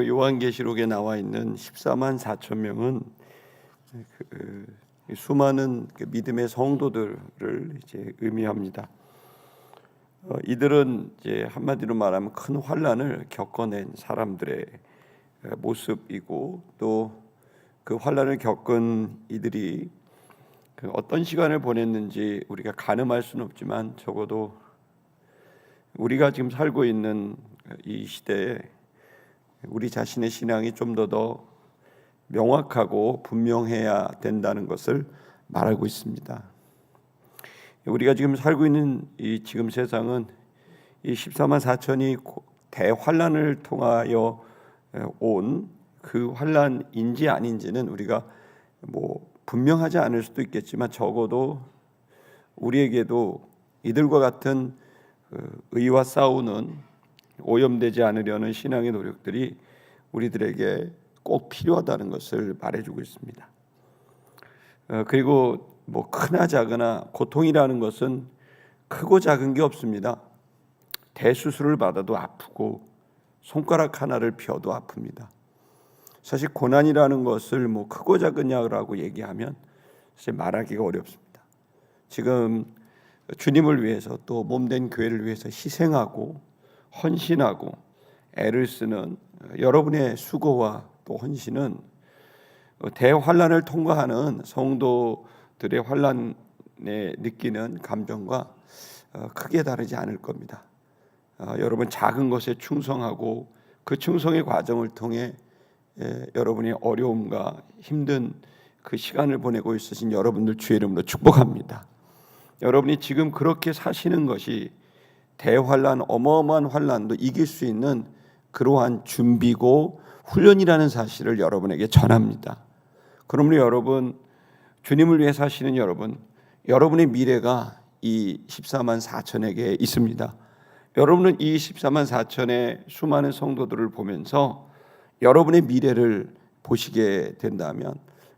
요한계시록에 나와 있는 14만 4천 명은 수많은 믿음의 성도들을 이제 의미합니다. 이들은 이제 한마디로 말하면 큰 환난을 겪어낸 사람들의 모습이고, 또 그 환난을 겪은 이들이 어떤 시간을 보냈는지 우리가 가늠할 수는 없지만, 적어도 우리가 지금 살고 있는 이 시대에 우리 자신의 신앙이 좀 더 명확하고 분명해야 된다는 것을 말하고 있습니다. 우리가 지금 살고 있는 이 지금 세상은 이 14만 4천이 대환란을 통하여 온 그 환란인지 아닌지는 우리가 분명하지 않을 수도 있겠지만, 적어도 우리에게도 이들과 같은 의와 싸우는, 오염되지 않으려는 신앙의 노력들이 우리들에게 꼭 필요하다는 것을 말해주고 있습니다. 그리고 크나 작으나 고통이라는 것은 크고 작은 게 없습니다. 대수술을 받아도 아프고 손가락 하나를 펴도 아픕니다. 사실 고난이라는 것을 크고 작으냐라고 얘기하면 사실 말하기가 어렵습니다. 지금 주님을 위해서, 또 몸된 교회를 위해서 희생하고 헌신하고 애를 쓰는 여러분의 수고와 또 헌신은 대환란을 통과하는 성도들의 환란에 느끼는 감정과 크게 다르지 않을 겁니다. 여러분 작은 것에 충성하고 그 충성의 과정을 통해 여러분의 어려움과 힘든 그 시간을 보내고 있으신 여러분들 주의 이름으로 축복합니다. 여러분이 지금 그렇게 사시는 것이 대환란, 어마어마한 환란도 이길 수 있는 그러한 준비고 훈련이라는 사실을 여러분에게 전합니다. 그러므로 여러분, 주님을 위해 사시는 여러분, 여러분의 미래가 이 14만 4천에게 있습니다. 여러분은 이 14만 4천의 수많은 성도들을 보면서 여러분의 미래를 보시게 된다면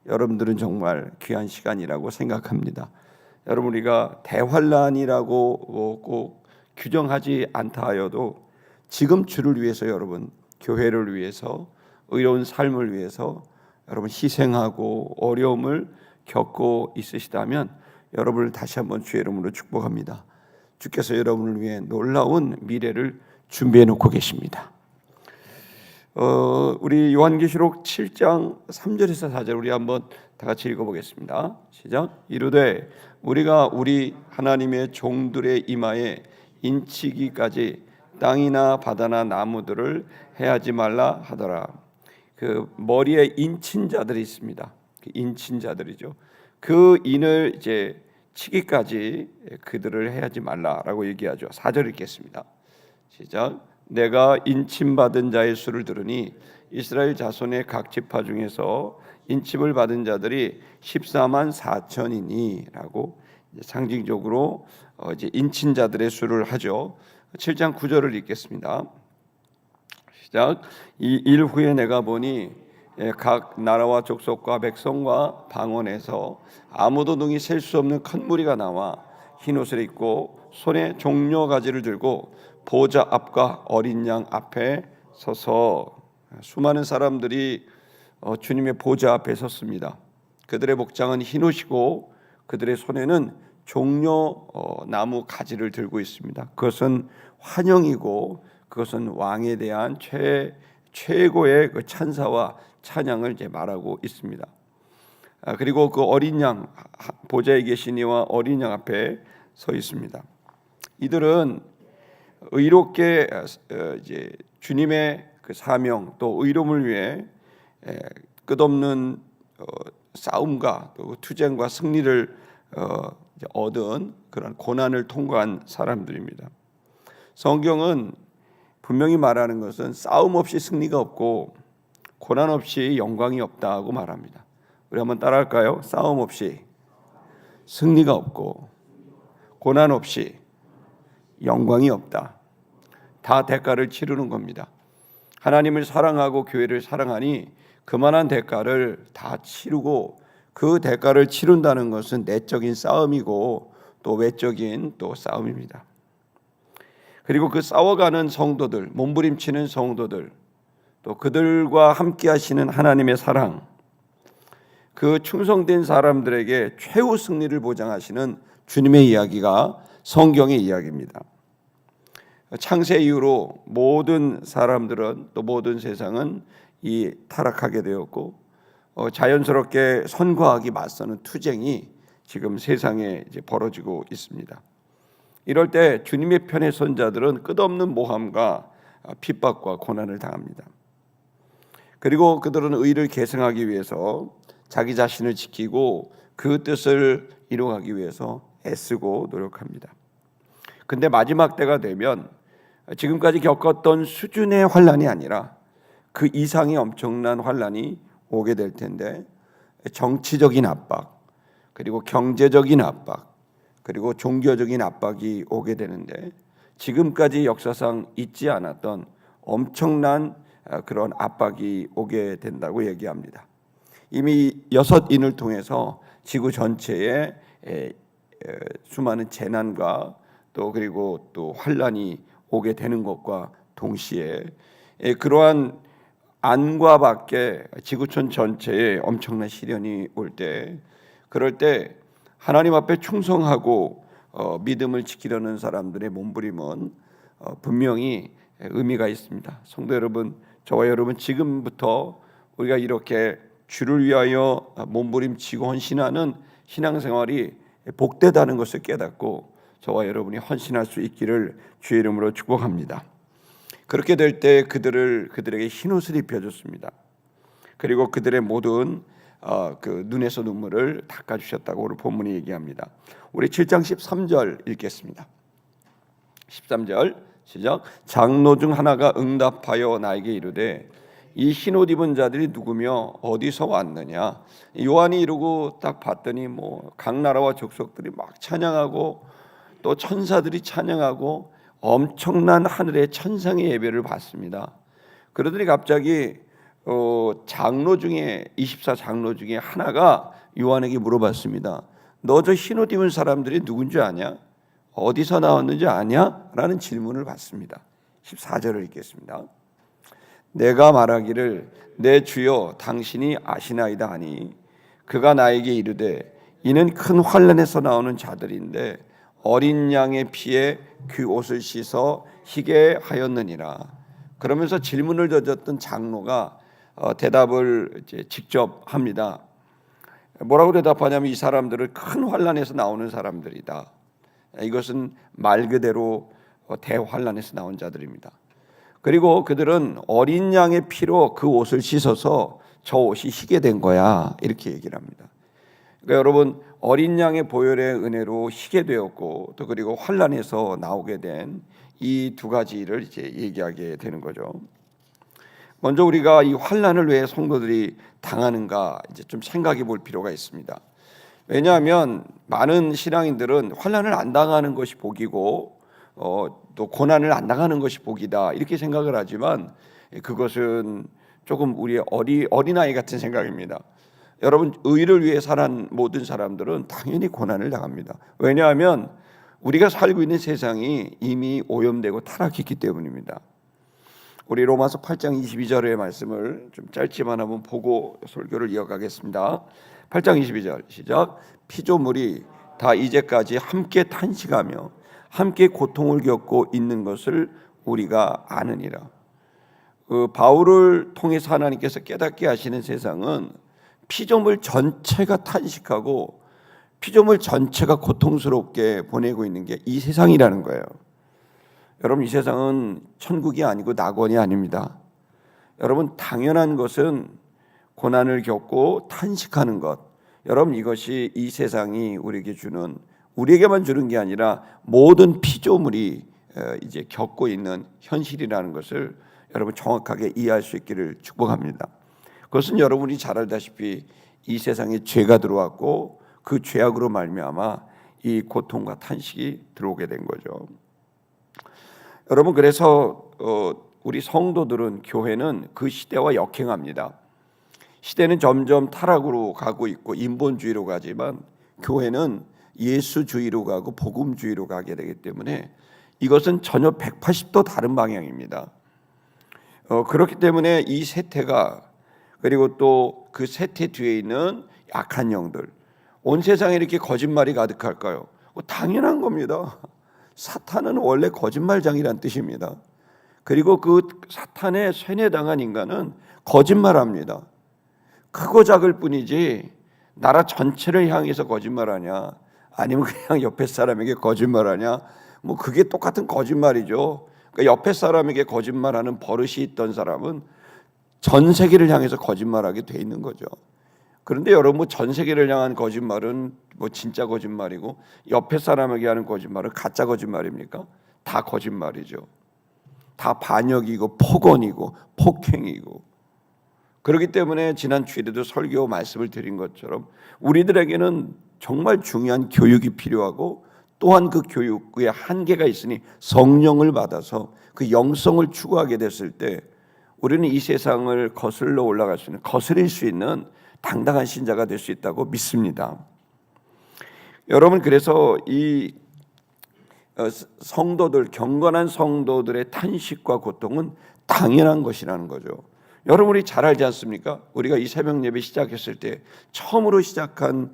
여러분들은 정말 귀한 시간이라고 생각합니다. 여러분, 우리가 대환란이라고 꼭 규정하지 않다 하여도 지금 주를 위해서, 여러분 교회를 위해서, 의로운 삶을 위해서 여러분 희생하고 어려움을 겪고 있으시다면 여러분을 다시 한번 주의 이름으로 축복합니다. 주께서 여러분을 위해 놀라운 미래를 준비해 놓고 계십니다. 우리 요한계시록 7장 3절에서 4절 우리 한번 다 같이 읽어보겠습니다. 시작. 이르되 우리가 우리 하나님의 종들의 이마에 인치기까지 땅이나 바다나 나무들을 해하지 말라 하더라. 그 머리에 인친 자들이 있습니다. 그 인친 자들이죠. 그 인을 이제 치기까지 그들을 해하지 말라라고 얘기하죠. 4절 읽겠습니다. 시작. 내가 인침받은 자의 수를 들으니 이스라엘 자손의 각 지파 중에서 인침을 받은 자들이 14만 4천이니 라고 상징적으로 이제 인친 자들의 수를 하죠. 7장 9절을 읽겠습니다. 시작. 이 일 후에 내가 보니 각 나라와 족속과 백성과 방언에서 아무도 능히 셀 수 없는 큰 무리가 나와 흰 옷을 입고 손에 종려 가지를 들고 보좌 앞과 어린 양 앞에 서서, 수많은 사람들이 주님의 보좌 앞에 섰습니다. 그들의 복장은 흰 옷이고 그들의 손에는 종려 나무 가지를 들고 있습니다. 그것은 환영이고 그것은 왕에 대한 최고의 그 찬사와 찬양을 이제 말하고 있습니다. 그리고 그 어린 양, 보좌에 계신 이와 어린 양 앞에 서 있습니다. 이들은 의롭게 이제 주님의 그 사명, 또 의로움을 위해 끝없는 싸움과 또 투쟁과 승리를 얻은 그런 고난을 통과한 사람들입니다. 성경은 분명히 말하는 것은 싸움 없이 승리가 없고 고난 없이 영광이 없다고 말합니다. 우리 한번 따라할까요? 싸움 없이 승리가 없고 고난 없이 영광이 없다. 다 대가를 치르는 겁니다. 하나님을 사랑하고 교회를 사랑하니 그만한 대가를 다 치르고, 그 대가를 치른다는 것은 내적인 싸움이고 또 외적인 또 싸움입니다. 그리고 그 싸워가는 성도들, 몸부림치는 성도들, 또 그들과 함께 하시는 하나님의 사랑, 그 충성된 사람들에게 최후 승리를 보장하시는 주님의 이야기가 성경의 이야기입니다. 창세 이후로 모든 사람들은 또 모든 세상은 이 타락하게 되었고 자연스럽게 선과 악이 맞서는 투쟁이 지금 세상에 이제 벌어지고 있습니다. 이럴 때 주님의 편에 선 자들은 끝없는 모함과 핍박과 고난을 당합니다. 그리고 그들은 의를 계승하기 위해서 자기 자신을 지키고 그 뜻을 이루어가기 위해서 애쓰고 노력합니다. 근데 마지막 때가 되면 지금까지 겪었던 수준의 환난이 아니라 그 이상의 엄청난 환난이 오게 될 텐데, 정치적인 압박, 그리고 경제적인 압박, 그리고 종교적인 압박이 오게 되는데, 지금까지 역사상 있지 않았던 엄청난 그런 압박이 오게 된다고 얘기합니다. 이미 6인을 통해서 지구 전체에 수많은 재난과 또 그리고 또 환란이 오게 되는 것과 동시에 그러한 안과 밖에 지구촌 전체에 엄청난 시련이 올 때, 그럴 때 하나님 앞에 충성하고 믿음을 지키려는 사람들의 몸부림은 분명히 의미가 있습니다. 성도 여러분, 저와 여러분, 지금부터 우리가 이렇게 주를 위하여 몸부림치고 헌신하는 신앙생활이 복되다는 것을 깨닫고 저와 여러분이 헌신할 수 있기를 주의 이름으로 축복합니다. 그렇게 될 때 그들에게 흰옷을 입혀줬습니다. 그리고 그들의 모든 그 눈에서 눈물을 닦아주셨다고 오늘 본문이 얘기합니다. 우리 7장 13절 읽겠습니다. 13절 시작. 장로 중 하나가 응답하여 나에게 이르되 이 흰옷 입은 자들이 누구며 어디서 왔느냐. 요한이 이르고 딱 봤더니 각 나라와 족속들이 막 찬양하고 또 천사들이 찬양하고 엄청난 하늘의 천상의 예배를 받습니다. 그러더니 갑자기 장로 중에 24장로 중에 하나가 요한에게 물어봤습니다. 너 저 흰옷 입은 사람들이 누군지 아냐? 어디서 나왔는지 아냐? 라는 질문을 받습니다. 14절을 읽겠습니다. 내가 말하기를 내 주여 당신이 아시나이다 하니 그가 나에게 이르되 이는 큰 환난에서 나오는 자들인데 어린 양의 피에 그 옷을 씻어 희게 하였느니라. 그러면서 질문을 던졌던 장로가 대답을 이제 직접 합니다. 뭐라고 대답하냐면 이 사람들은 큰 환난에서 나오는 사람들이다. 이것은 말 그대로 대환난에서 나온 자들입니다. 그리고 그들은 어린 양의 피로 그 옷을 씻어서 저 옷이 희게 된 거야, 이렇게 얘기를 합니다. 그러니까 여러분, 어린 양의 보혈의 은혜로 희게 되었고 또 그리고 환난에서 나오게 된 이 두 가지를 이제 얘기하게 되는 거죠. 먼저 우리가 이 환난을 왜 성도들이 당하는가 이제 좀 생각해 볼 필요가 있습니다. 왜냐하면 많은 신앙인들은 환난을 안 당하는 것이 복이고 또 고난을 안 당하는 것이 복이다 이렇게 생각을 하지만 그것은 조금 우리의 어린아이 같은 생각입니다. 여러분, 의를 위해 살아난 모든 사람들은 당연히 고난을 당합니다. 왜냐하면 우리가 살고 있는 세상이 이미 오염되고 타락했기 때문입니다. 우리 로마서 8장 22절의 말씀을 좀 짧지만 한번 보고 설교를 이어가겠습니다. 8장 22절 시작. 피조물이 다 이제까지 함께 탄식하며 함께 고통을 겪고 있는 것을 우리가 아느니라. 바울을 통해서 하나님께서 깨닫게 하시는 세상은 피조물 전체가 탄식하고 피조물 전체가 고통스럽게 보내고 있는 게 이 세상이라는 거예요. 여러분, 이 세상은 천국이 아니고 낙원이 아닙니다. 여러분, 당연한 것은 고난을 겪고 탄식하는 것. 여러분, 이것이 이 세상이 우리에게만 주는 게 아니라 모든 피조물이 이제 겪고 있는 현실이라는 것을 여러분 정확하게 이해할 수 있기를 축복합니다. 그것은 여러분이 잘 알다시피 이 세상에 죄가 들어왔고 그 죄악으로 말미암아 이 고통과 탄식이 들어오게 된 거죠. 여러분, 그래서 우리 성도들은, 교회는 그 시대와 역행합니다. 시대는 점점 타락으로 가고 있고 인본주의로 가지만 교회는 예수주의로 가고 복음주의로 가게 되기 때문에 이것은 전혀 180도 다른 방향입니다. 그렇기 때문에 이 세태가, 그리고 또 그 세태 뒤에 있는 악한 영들, 온 세상에 이렇게 거짓말이 가득할까요? 당연한 겁니다. 사탄은 원래 거짓말장이란 뜻입니다. 그리고 그 사탄에 세뇌당한 인간은 거짓말합니다. 크고 작을 뿐이지 나라 전체를 향해서 거짓말하냐, 아니면 그냥 옆에 사람에게 거짓말하냐, 뭐 그게 똑같은 거짓말이죠. 그러니까 옆에 사람에게 거짓말하는 버릇이 있던 사람은 전 세계를 향해서 거짓말하게 돼 있는 거죠. 그런데 여러분, 전 세계를 향한 거짓말은 진짜 거짓말이고, 옆에 사람에게 하는 거짓말은 가짜 거짓말입니까? 다 거짓말이죠. 다 반역이고 폭언이고 폭행이고. 그렇기 때문에 지난 주일에도 설교 말씀을 드린 것처럼 우리들에게는 정말 중요한 교육이 필요하고, 또한 그 교육에 한계가 있으니 성령을 받아서 그 영성을 추구하게 됐을 때 우리는 이 세상을 거슬러 올라갈 수 있는, 거스릴 수 있는 당당한 신자가 될 수 있다고 믿습니다. 여러분, 그래서 이 성도들, 경건한 성도들의 탄식과 고통은 당연한 것이라는 거죠. 여러분이 잘 알지 않습니까? 우리가 이 새벽 예배 시작했을 때 처음으로 시작한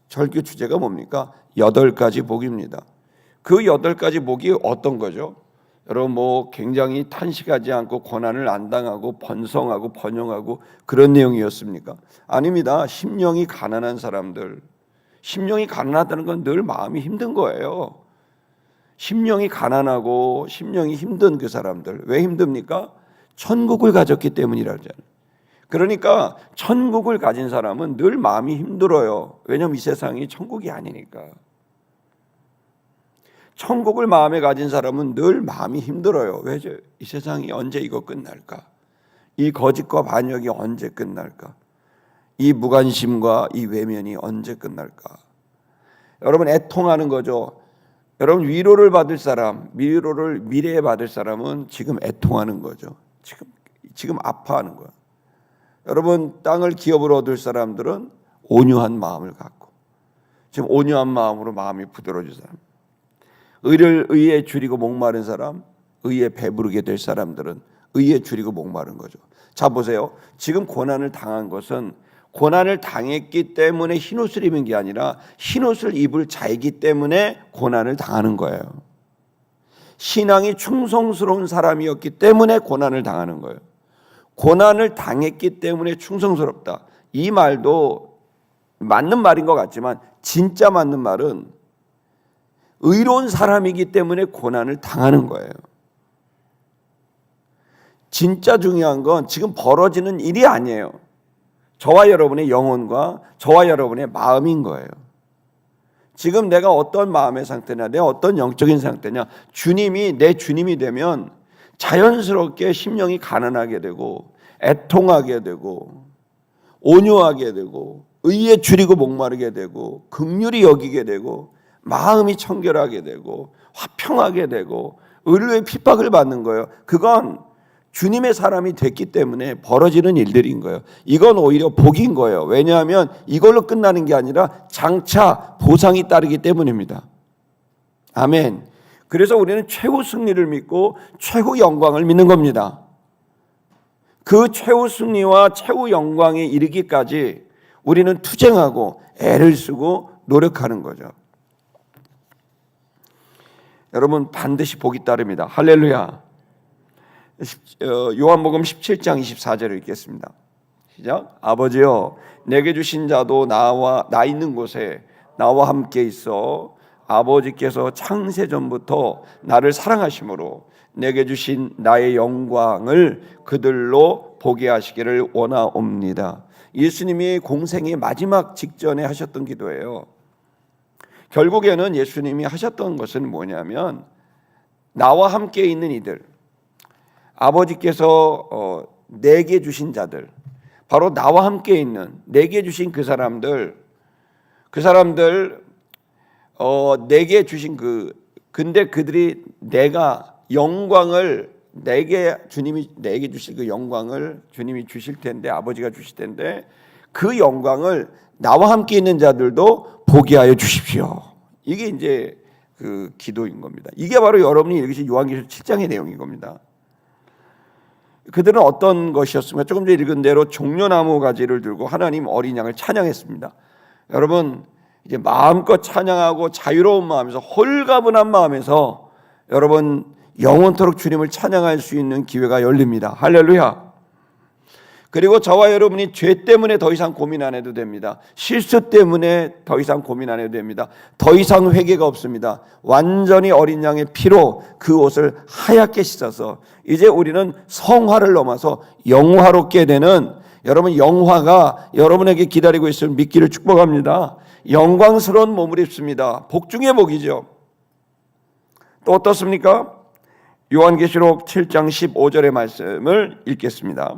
설교 주제가 뭡니까? 8가지 복입니다. 그 8가지 복이 어떤 거죠? 여러분, 굉장히 탄식하지 않고 고난을 안 당하고 번성하고 번영하고 그런 내용이었습니까? 아닙니다. 심령이 가난한 사람들, 심령이 가난하다는 건 늘 마음이 힘든 거예요. 심령이 가난하고 심령이 힘든 그 사람들, 왜 힘듭니까? 천국을 가졌기 때문이라잖아요. 그러니까 천국을 가진 사람은 늘 마음이 힘들어요. 왜냐하면 이 세상이 천국이 아니니까. 천국을 마음에 가진 사람은 늘 마음이 힘들어요. 왜죠? 이 세상이 언제 이거 끝날까? 이 거짓과 반역이 언제 끝날까? 이 무관심과 이 외면이 언제 끝날까? 여러분, 애통하는 거죠. 여러분, 위로를 받을 사람, 위로를 미래에 받을 사람은 지금 애통하는 거죠. 지금 아파하는 거야. 여러분, 땅을 기업으로 얻을 사람들은 온유한 마음을 갖고, 지금 온유한 마음으로 마음이 부드러워질 사람, 의에 줄이고 목마른 사람, 의에 배부르게 될 사람들은 의에 줄이고 목마른 거죠. 자, 보세요. 지금 고난을 당한 것은 고난을 당했기 때문에 흰옷을 입은 게 아니라 흰옷을 입을 자이기 때문에 고난을 당하는 거예요. 신앙이 충성스러운 사람이었기 때문에 고난을 당하는 거예요. 고난을 당했기 때문에 충성스럽다. 이 말도 맞는 말인 것 같지만 진짜 맞는 말은 의로운 사람이기 때문에 고난을 당하는 거예요. 진짜 중요한 건 지금 벌어지는 일이 아니에요. 저와 여러분의 영혼과 저와 여러분의 마음인 거예요. 지금 내가 어떤 마음의 상태냐, 내가 어떤 영적인 상태냐, 주님이 내 주님이 되면 자연스럽게 심령이 가난하게 되고 애통하게 되고 온유하게 되고 의에 줄이고 목마르게 되고 긍휼히 여기게 되고 마음이 청결하게 되고 화평하게 되고 의로의 핍박을 받는 거예요. 그건 주님의 사람이 됐기 때문에 벌어지는 일들인 거예요. 이건 오히려 복인 거예요. 왜냐하면 이걸로 끝나는 게 아니라 장차 보상이 따르기 때문입니다. 아멘. 그래서 우리는 최후 승리를 믿고 최후 영광을 믿는 겁니다. 그 최후 승리와 최후 영광에 이르기까지 우리는 투쟁하고 애를 쓰고 노력하는 거죠. 여러분, 반드시 복이 따릅니다. 할렐루야. 요한복음 17장 24절을 읽겠습니다. 시작. 아버지여, 내게 주신 자도 나 있는 곳에 나와 함께 있어 아버지께서 창세 전부터 나를 사랑하심으로 내게 주신 나의 영광을 그들로 보게 하시기를 원하옵니다. 예수님이 공생의 마지막 직전에 하셨던 기도예요. 결국에는 예수님이 하셨던 것은 뭐냐면 나와 함께 있는 이들, 아버지께서 내게 주신 자들, 바로 나와 함께 있는 내게 주신 그 사람들 내게 주신 근데 그들이 내가 영광을 주님이 내게 주실 그 영광을 주님이 주실 텐데, 아버지가 주실 텐데 그 영광을 나와 함께 있는 자들도 보게 하여 주십시오. 이게 이제 그 기도인 겁니다. 이게 바로 여러분이 읽으신 요한계시록 7장의 내용인 겁니다. 그들은 어떤 것이었습니까? 조금 전에 읽은 대로 종려나무 가지를 들고 하나님 어린 양을 찬양했습니다. 여러분, 이제 마음껏 찬양하고 자유로운 마음에서, 홀가분한 마음에서 여러분 영원토록 주님을 찬양할 수 있는 기회가 열립니다. 할렐루야. 그리고 저와 여러분이 죄 때문에 더 이상 고민 안 해도 됩니다. 실수 때문에 더 이상 고민 안 해도 됩니다. 더 이상 회개가 없습니다. 완전히 어린 양의 피로 그 옷을 하얗게 씻어서 이제 우리는 성화를 넘어서 영화롭게 되는, 여러분 영화가 여러분에게 기다리고 있음을 믿기를 축복합니다. 영광스러운 몸을 입습니다. 복 중의 복이죠. 또 어떻습니까? 요한계시록 7장 15절의 말씀을 읽겠습니다.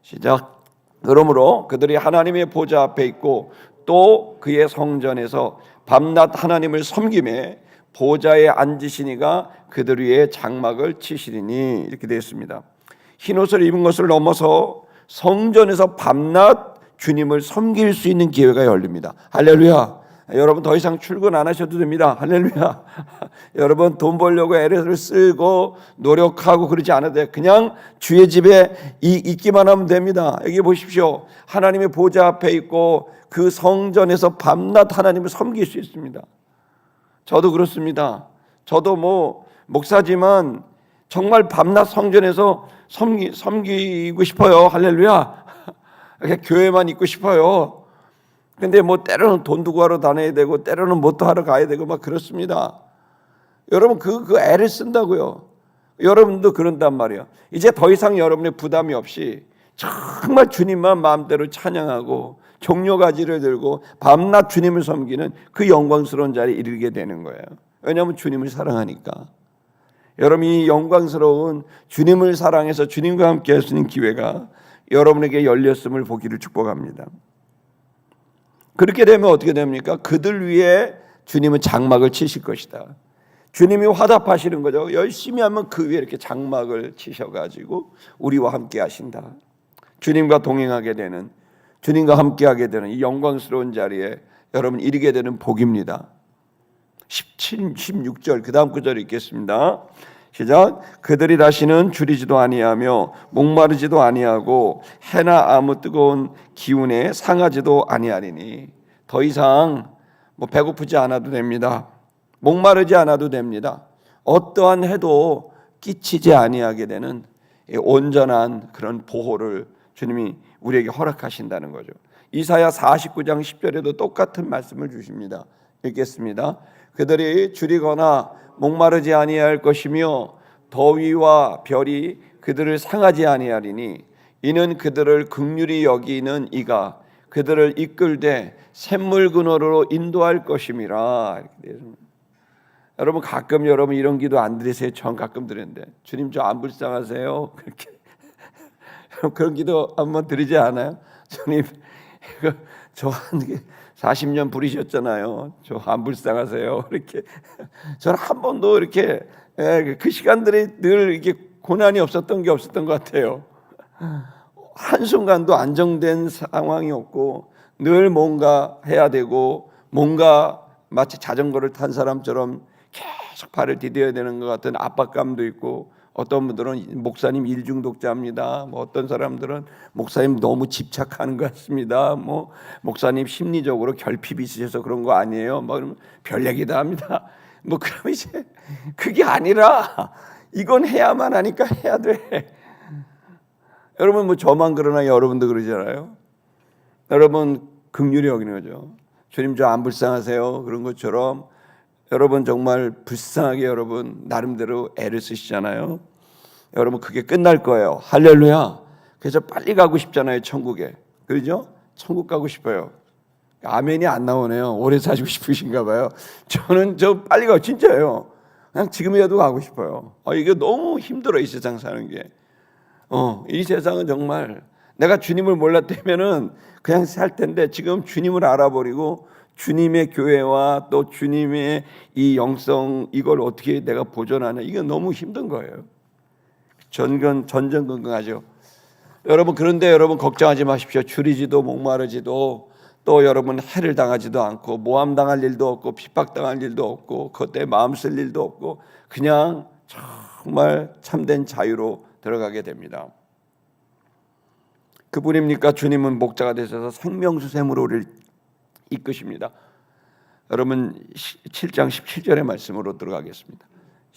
시작. 그러므로 그들이 하나님의 보좌 앞에 있고 또 그의 성전에서 밤낮 하나님을 섬김에 보좌에 앉으시니가 그들 위에 장막을 치시리니, 이렇게 되어 있습니다. 흰옷을 입은 것을 넘어서 성전에서 밤낮 주님을 섬길 수 있는 기회가 열립니다. 할렐루야. 여러분 더 이상 출근 안 하셔도 됩니다. 할렐루야. 여러분 돈 벌려고 애를 쓰고 노력하고 그러지 않아도 돼요. 그냥 주의 집에 있기만 하면 됩니다. 여기 보십시오. 하나님의 보좌 앞에 있고 그 성전에서 밤낮 하나님을 섬길 수 있습니다. 저도 그렇습니다. 저도 목사지만 정말 밤낮 성전에서 섬기고 싶어요. 할렐루야. 교회만 있고 싶어요. 근데 때로는 돈도 구하러 다녀야 되고 때로는 뭣도 하러 가야 되고 막 그렇습니다. 여러분 그 애를 쓴다고요. 여러분도 그런단 말이에요. 이제 더 이상 여러분의 부담이 없이 정말 주님만 마음대로 찬양하고 종려가지를 들고 밤낮 주님을 섬기는 그 영광스러운 자리에 이르게 되는 거예요. 왜냐하면 주님을 사랑하니까. 여러분이 영광스러운 주님을 사랑해서 주님과 함께 할 수 있는 기회가 여러분에게 열렸음을 보기를 축복합니다. 그렇게 되면 어떻게 됩니까? 그들 위에 주님은 장막을 치실 것이다. 주님이 화답하시는 거죠. 열심히 하면 그 위에 이렇게 장막을 치셔가지고 우리와 함께 하신다. 주님과 동행하게 되는, 주님과 함께하게 되는 이 영광스러운 자리에 여러분 이르게 되는 복입니다. 17, 16절 그 다음 구절 읽겠습니다. 시작. 그들이 다시는 줄이지도 아니하며 목마르지도 아니하고 해나 아무 뜨거운 기운에 상하지도 아니하리니. 더 이상 배고프지 않아도 됩니다. 목마르지 않아도 됩니다. 어떠한 해도 끼치지 아니하게 되는 온전한 그런 보호를 주님이 우리에게 허락하신다는 거죠. 이사야 49장 10절에도 똑같은 말씀을 주십니다. 읽겠습니다. 그들이 줄이거나 목마르지 아니할 것이며 더위와 별이 그들을 상하지 아니하리니 이는 그들을 긍휼히 여기는 이가 그들을 이끌되 샘물 근원으로 인도할 것임이라. 여러분 가끔 여러분 이런 기도 안 드리세요? 전 가끔 드리는데 주님 저 안 불쌍하세요? 그렇게 그런 기도 한번 드리지 않아요? 주님 저 한 40년 부리셨잖아요. 저 안 불쌍하세요? 이렇게 저는 한 번도 이렇게 그 시간들이 늘 이렇게 고난이 없었던 게 없었던 것 같아요. 한순간도 안정된 상황이 없고 늘 뭔가 해야 되고 뭔가 마치 자전거를 탄 사람처럼 계속 발을 디뎌야 되는 것 같은 압박감도 있고, 어떤 분들은 목사님 일중독자입니다. 어떤 사람들은 목사님 너무 집착하는 것 같습니다. 목사님 심리적으로 결핍이 있으셔서 그런 거 아니에요? 그러면 별 얘기도 합니다. 그럼 이제 그게 아니라 이건 해야만 하니까 해야 돼. 여러분 저만 그러나 여러분도 그러잖아요. 여러분 긍휼히 여기는 거죠. 주님 저 안 불쌍하세요? 그런 것처럼 여러분 정말 불쌍하게 여러분 나름대로 애를 쓰시잖아요. 여러분 그게 끝날 거예요. 할렐루야. 그래서 빨리 가고 싶잖아요. 천국에. 그러죠? 천국 가고 싶어요. 아멘이 안 나오네요. 오래 사시고 싶으신가 봐요. 저는 빨리 가고 진짜예요. 그냥 지금이라도 가고 싶어요. 이게 너무 힘들어 이 세상 사는 게. 이 세상은 정말 내가 주님을 몰랐다면은 그냥 살 텐데 지금 주님을 알아버리고 주님의 교회와 또 주님의 이 영성 이걸 어떻게 내가 보존하냐, 이게 너무 힘든 거예요. 전전긍긍하죠. 여러분 그런데 여러분 걱정하지 마십시오. 줄이지도 목마르지도 또 여러분 해를 당하지도 않고 모함당할 일도 없고 핍박당할 일도 없고 그때 마음 쓸 일도 없고 그냥 정말 참된 자유로 들어가게 됩니다. 그뿐입니까? 주님은 목자가 되셔서 생명수 샘으로 우리를 이끄십니다. 여러분 7장 17절의 말씀으로 들어가겠습니다.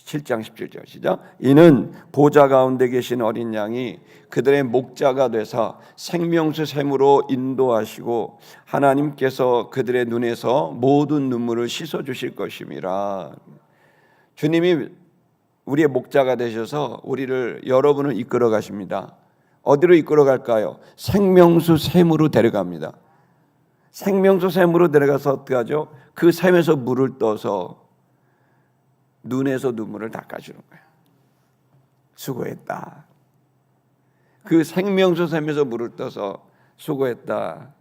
7장 17절 시작. 이는 보좌 가운데 계신 어린 양이 그들의 목자가 되사 생명수 샘으로 인도하시고 하나님께서 그들의 눈에서 모든 눈물을 씻어 주실 것임이라. 주님이 우리의 목자가 되셔서 우리를 여러분을 이끌어 가십니다. 어디로 이끌어 갈까요? 생명수 샘으로 데려갑니다. 생명수 샘으로 데려가서 어떻게 하죠? 그 샘에서 물을 떠서 눈에서 눈물을 닦아주는 거예요. 수고했다. 그 생명수 샘에서 물을 떠서 수고했다.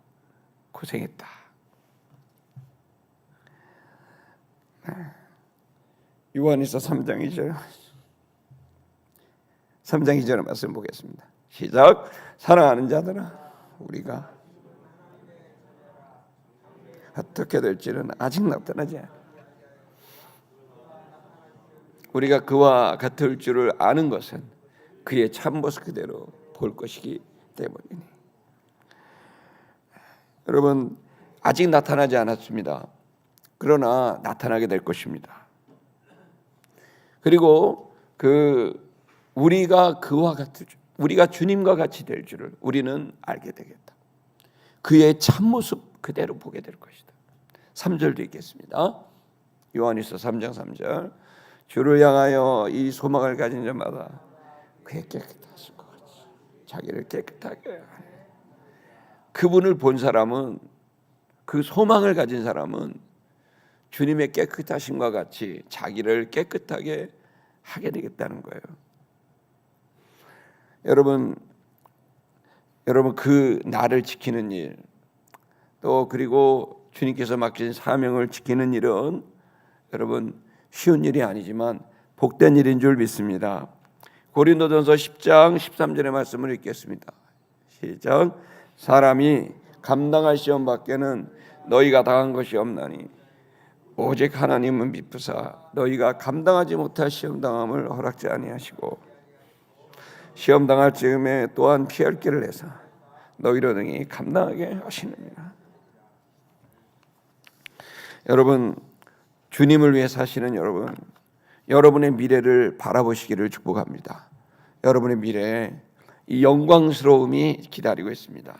고생했다. 요한일서 3장 2절 3장 2절의 말씀 보겠습니다. 시작. 사랑하는 자들아 우리가 어떻게 될지는 아직 나타나지 않아. 우리가 그와 같을 줄을 아는 것은 그의 참모습 그대로 볼 것이기 때문이니. 여러분 아직 나타나지 않았습니다. 그러나 나타나게 될 것입니다. 그리고 우리가 그와 같을 줄, 우리가 주님과 같이 될 줄을 우리는 알게 되겠다. 그의 참모습 그대로 보게 될 것이다. 3절도 있겠습니다. 요한일서 3장 3절. 주를 향하여 이 소망을 가진 자마다 그의 깨끗하실 것 같이 자기를 깨끗하게 하네. 그분을 본 사람은, 그 소망을 가진 사람은 주님의 깨끗하심과 같이 자기를 깨끗하게 하게 되겠다는 거예요. 여러분 그 나를 지키는 일, 또 그리고 주님께서 맡긴 사명을 지키는 일은 여러분 쉬운 일이 아니지만 복된 일인 줄 믿습니다. 고린도전서 10장 13절의 말씀을 읽겠습니다. 시작. 사람이 감당할 시험 밖에는 너희가 당한 것이 없나니 오직 하나님은 미쁘사 너희가 감당하지 못할 시험 당함을 허락지 아니하시고 시험 당할 즈음에 또한 피할 길을 내사 너희로 등이 감당하게 하시느니라. 여러분 주님을 위해 사시는 여러분, 여러분의 미래를 바라보시기를 축복합니다. 여러분의 미래에 이 영광스러움이 기다리고 있습니다.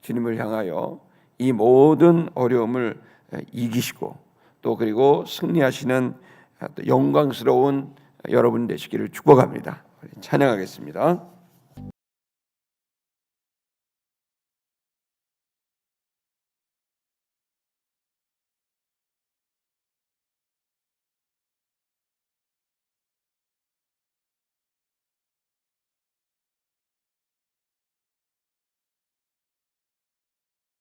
주님을 향하여 이 모든 어려움을 이기시고 또 그리고 승리하시는 영광스러운 여러분 되시기를 축복합니다. 찬양하겠습니다.